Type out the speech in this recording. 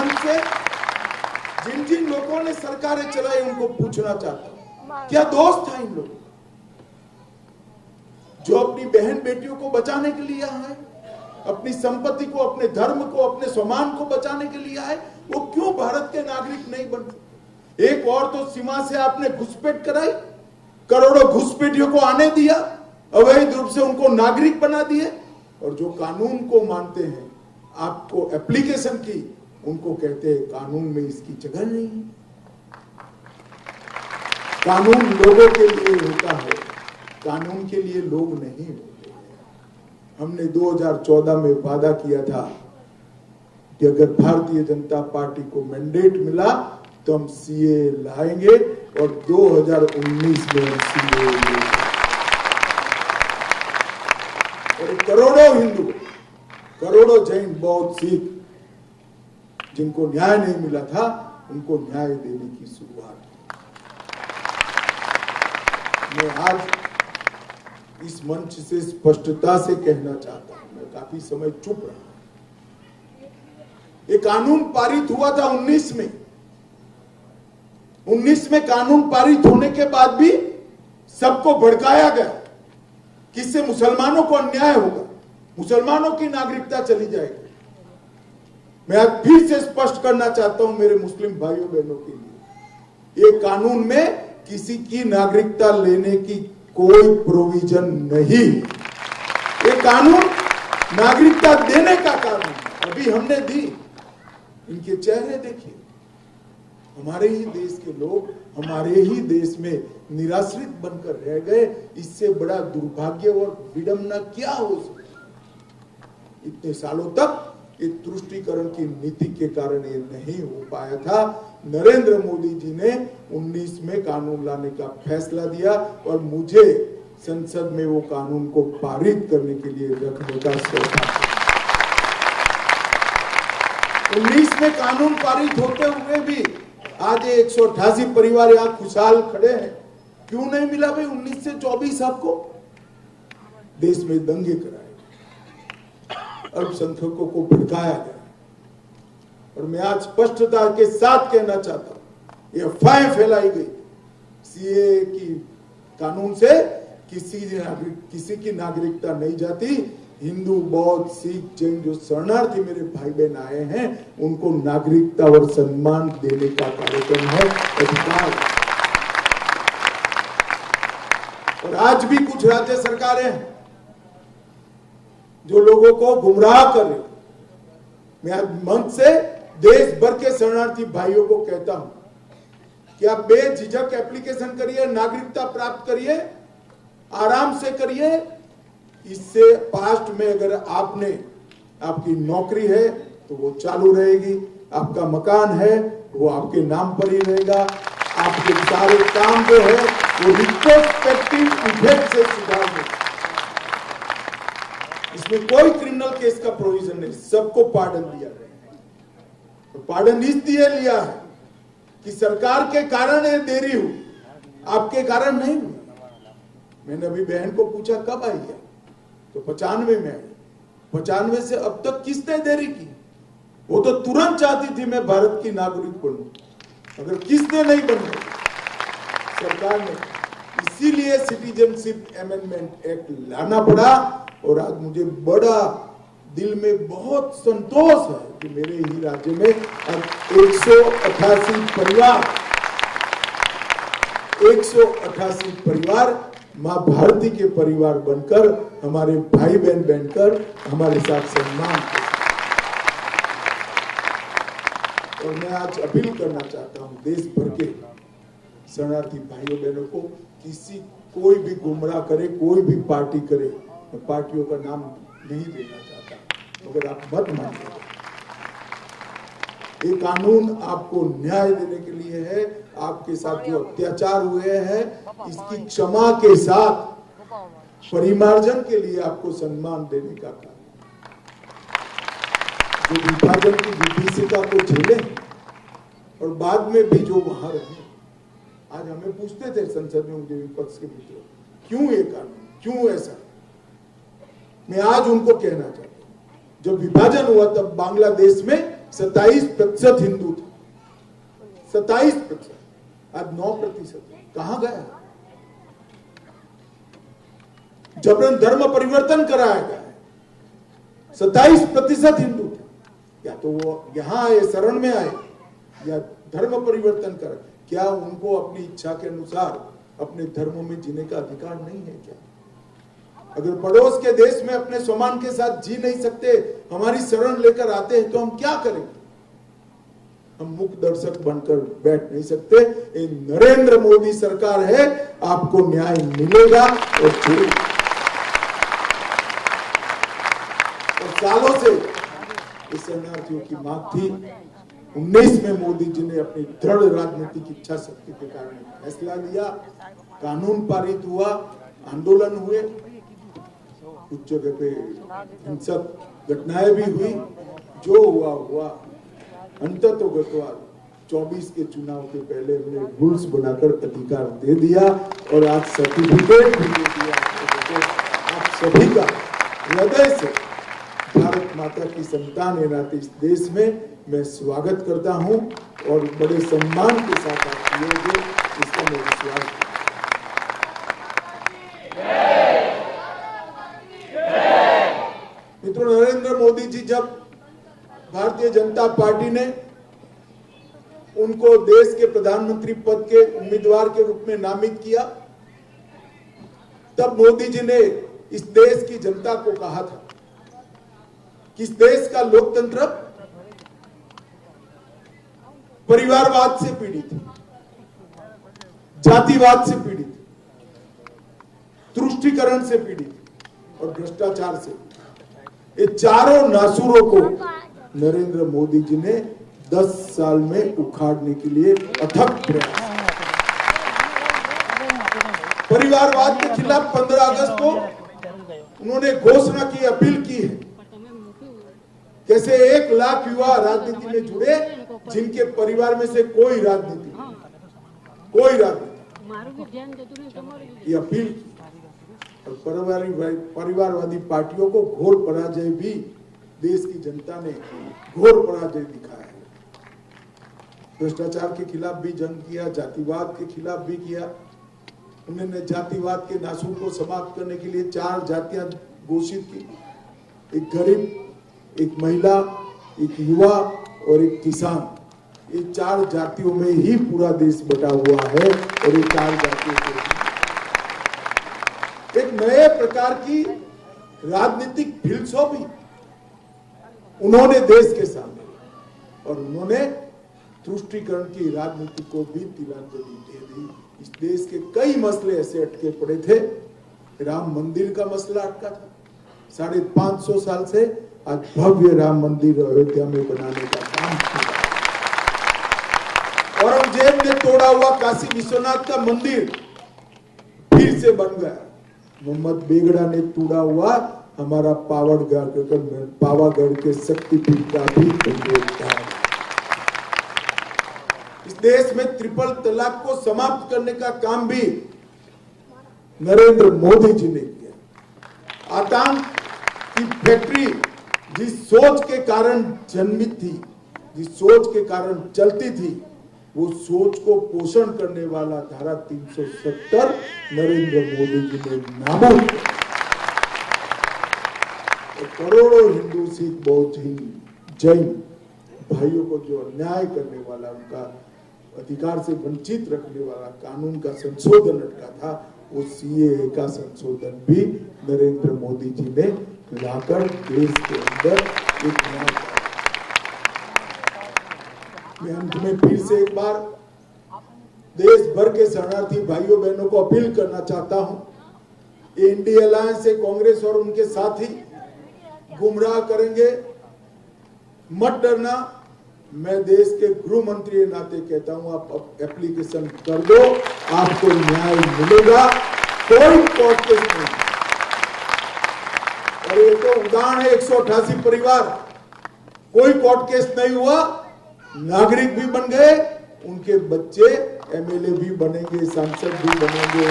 मंच से जिन जिन लोगों ने सरकारें चलाई उनको पूछना चाहता हूं, क्या दोस्त था इन लोगों जो अपनी बहन बेटियों को बचाने के लिए आए, अपनी संपत्ति को, अपने धर्म को, अपने सम्मान को बचाने के लिए आए, वो क्यों भारत के नागरिक नहीं बनते? एक और तो सीमा से आपने घुसपैठ कराई, करोड़ों घुसपैठियों को आने दिया, अवैध रूप से उनको नागरिक बना दिए, और जो कानून को मानते हैं, आपको एप्लीकेशन की, उनको कहते हैं कानून में इसकी जगह नहीं है। कानून लोगों के लिए होता है, कानून के लिए लोग नहीं होते हैं। हमने 2014 में वादा किया था कि अगर भारतीय जनता पार्टी को मैंडेट मिला तो हम सीए लाएंगे, और 2019 में हम सीए लाएंगे। और करोड़ों हिंदू, करोड़ों जैन, बौद्ध, सिख जिनको न्याय नहीं मिला था, उनको न्याय देने की शुरुआत की। मैं आज इस मंच से स्पष्टता से कहना चाहता हूं, मैं काफी समय चुप रहा। ये कानून पारित हुआ था 19 में। 19 में कानून पारित होने के बाद भी सबको भड़काया गया, किससे मुसलमानों को अन्याय होगा, मुसलमानों की नागरिकता चली जाएगी। मैं आज फिर से स्पष्ट करना चाहता हूं मेरे मुस्लिम भाइयों बहनों के लिए, ये कानून में किसी की नागरिकता लेने की कोई प्रोविजन नहीं। ये कानून नागरिकता देने का कानून। अभी हमने दी, इनके चेहरे देखिए, हमारे ही देश के लोग हमारे ही देश में निराश्रित बनकर रह गए। इससे बड़ा दुर्भाग्य और विडंबना क्या हो सकती? इतने सालों तक ये तुष्टीकरण की नीति के कारण ये नहीं हो पाया था। नरेंद्र मोदी जी ने 19 में कानून लाने का फैसला दिया, और मुझे संसद में वो कानून को पारित करने के लिए रखने का सौभाग्य। 19 में कानून पारित होते हुए भी आज 188 परिवार यहाँ खुशहाल खड़े हैं। क्यों नहीं मिला भाई 19 से 24? आपको देश में दंगे कराए, अल्पसंख्यकों को भड़काया गया। और मैं आज स्पष्टता के साथ कहना चाहता हूं, ये अफवाहें फैलाई गई सीए की कानून से किसी की नागरिकता नहीं जाती। हिंदू, बौद्ध, सिख, जैन जो शरणार्थी मेरे भाई बहन आए हैं, उनको नागरिकता और सम्मान देने का कार्यक्रम है, अधिकार। और आज भी कुछ राज्य सरकारें हैं जो लोगों को गुमराह कर रहे। मैं आज मंच से देश भर के शरणार्थी भाइयों को कहता हूं कि आप बेझिझक एप्लीकेशन करिए, नागरिकता प्राप्त करिए, आराम से करिए। इससे पास्ट में अगर आपकी नौकरी है तो वो चालू रहेगी, आपका मकान है वो आपके नाम पर ही रहेगा, आपके सारे काम जो है वो रिट्रोस्पेक्टिव इफेक्ट से सुधारने। इसमें कोई क्रिमिनल केस का प्रोविजन नहीं, सबको पार्डन दिया गया। तो पार्डन इसलिए लिया है कि सरकार के कारण ये देरी हुई, आपके कारण नहीं हुई। मैंने अभी बहन को पूछा कब आई है, तो 95 में आई। 95 से अब तक किसने देरी की? वो तो तुरंत चाहती थी मैं भारत की नागरिक बनूं, अगर किसने नहीं बनाई? सरकार ने। इसीलिए सिटीजनशिप अमेंडमेंट एक्ट लाना पड़ा। और आज मुझे बड़ा दिल में बहुत संतोष है कि मेरे ही राज्य में अब 188 परिवार मां भारती के परिवार बनकर, हमारे भाई बहन बनकर हमारे साथ सम्मान करते। और मैं आज अपील करना चाहता हूं देश भर के शरणार्थी भाइयों बहनों को, कोई भी गुमराह करे, कोई भी पार्टी करे, मैं पार्टियों का नाम नहीं देना चाहता, मगर आप मत मानिए। ये कानून आपको न्याय देने के लिए है। आपके साथ जो अत्याचार हुए हैं इसकी क्षमा के साथ परिमार्जन के लिए आपको सम्मान देने का काम। जो विभाजन की विभीषिका को झेले और बाद में भी जो वहां रहे। आज हमें पूछते थे संसद में मुझे विपक्ष के मित्र, क्यों ये कानून, क्यों ऐसा? मैं आज उनको कहना चाहता हूं, जब विभाजन हुआ तब बांग्लादेश में 27% हिंदू थे, 27%, आज 9%। कहां गया? जबरन धर्म परिवर्तन कराया गया है। 27% हिंदू थे, या तो वो यहां आए, शरण में आए, या धर्म परिवर्तन कर। क्या उनको अपनी इच्छा के अनुसार अपने धर्मों में जीने का अधिकार नहीं है क्या? अगर पड़ोस के देश में अपने सम्मान के साथ जी नहीं सकते, हमारी शरण लेकर आते हैं, तो हम क्या करेंगे? हम मूक दर्शक बनकर बैठ नहीं सकते। ये नरेंद्र मोदी सरकार है, आपको न्याय मिलेगा। और सालों से इस शरणार्थियों की मांग थी। 19 में मोदी जी ने अपनी दृढ़ राजनीतिक इच्छा शक्ति के कारण फैसला लिया, कानून पारित हुआ, आंदोलन हुए, कुछ जगह पे हिंसक घटनाएं भी हुई। जो हुआ अंततोगत्वा 24 के चुनाव के पहले हमने रूल्स बनाकर अधिकार दे दिया और आज सर्टिफिकेट भी दे दिया। आप सभी का हृदय से भारत माता की संतान है नाते इस देश में मैं स्वागत करता हूं और बड़े सम्मान के साथ आप किए, इसका मैं विश्वास करता हूं। मित्रों, नरेंद्र मोदी जी जब भारतीय जनता पार्टी ने उनको देश के प्रधानमंत्री पद के उम्मीदवार के रूप में नामित किया, तब मोदी जी ने इस देश की जनता को कहा था कि इस देश का लोकतंत्र परिवारवाद से पीड़ित है, जातिवाद से पीड़ित है, तुष्टीकरण से पीड़ित है और भ्रष्टाचार से। ये चारों नासूरों को नरेंद्र मोदी जी ने 10 साल में उखाड़ने के लिए अथक प्रयास। परिवारवाद के खिलाफ 15 अगस्त को उन्होंने घोषणा की, अपील की है। कैसे 1 लाख युवा राजनीति में जुड़े जिनके परिवार में से कोई राजनीति, ये अपील की। और परिवारवादी पार्टियों को घोर पराजय भी देश की जनता ने घोर पराजय दिखाया है। भ्रष्टाचार के खिलाफ भी जंग किया, जातिवाद के खिलाफ भी किया। उन्होंने जातिवाद के नासूर को समाप्त करने के लिए 4 जातियां घोषित की, एक गरीब, एक महिला, एक युवा और एक किसान। ये 4 जातियों में ही पूरा देश बटा हुआ है और ये 4 जातियों को एक नए प्रकार की राजनीतिक फिलसफी उन्होंने देश के सामने, और उन्होंने तुष्टीकरण की राजनीति को भी तिलांजलि दे दी। इस देश के कई मसले ऐसे अटके पड़े थे। राम मंदिर का मसला अटका था 550 साल से, आज भव्य राम मंदिर अयोध्या में बनाने का काम किया। औरंगजेब ने तोड़ा हुआ काशी विश्वनाथ का मंदिर फिर से बन गया। मोहम्मद बेगड़ा ने तोड़ा हुआ हमारा पावागढ़ के शक्तिपीठ का भी इस देश में ट्रिपल तलाक को समाप्त करने का काम भी नरेंद्र मोदी जी ने किया। आतंक की फैक्ट्री जिस सोच के कारण जन्मित थी, जिस सोच के कारण चलती थी, वो सोच को पोषण करने वाला धारा 370 नरेंद्र मोदी जी ने नाबूद किया। करोड़ों हिंदू, सिख, बौद्ध, जैन भाइयों को जो अन्याय करने वाला, उनका अधिकार से वंचित रखने वाला कानून का संशोधन अटका था, वो सीएए का संशोधन भी नरेंद्र मोदी जी ने लाकर देश के अंदर एक नया। मैं अंत में फिर से एक बार देश भर के शरणार्थी भाइयों बहनों को अपील करना चाहता हूं। इंडिया अलायंस से कांग्रेस और उनके साथी गुमराह करेंगे, मत डरना। मैं देश के गृह मंत्री के नाते कहता हूं, आप एप्लीकेशन कर दो, आपको न्याय मिलेगा, कोई कोर्ट केस नहीं। और ये तो उदाहरण है, 188 परिवार, कोई कोर्ट केस नहीं हुआ, नागरिक भी बन गए, उनके बच्चे एमएलए भी बनेंगे, सांसद भी बनेंगे।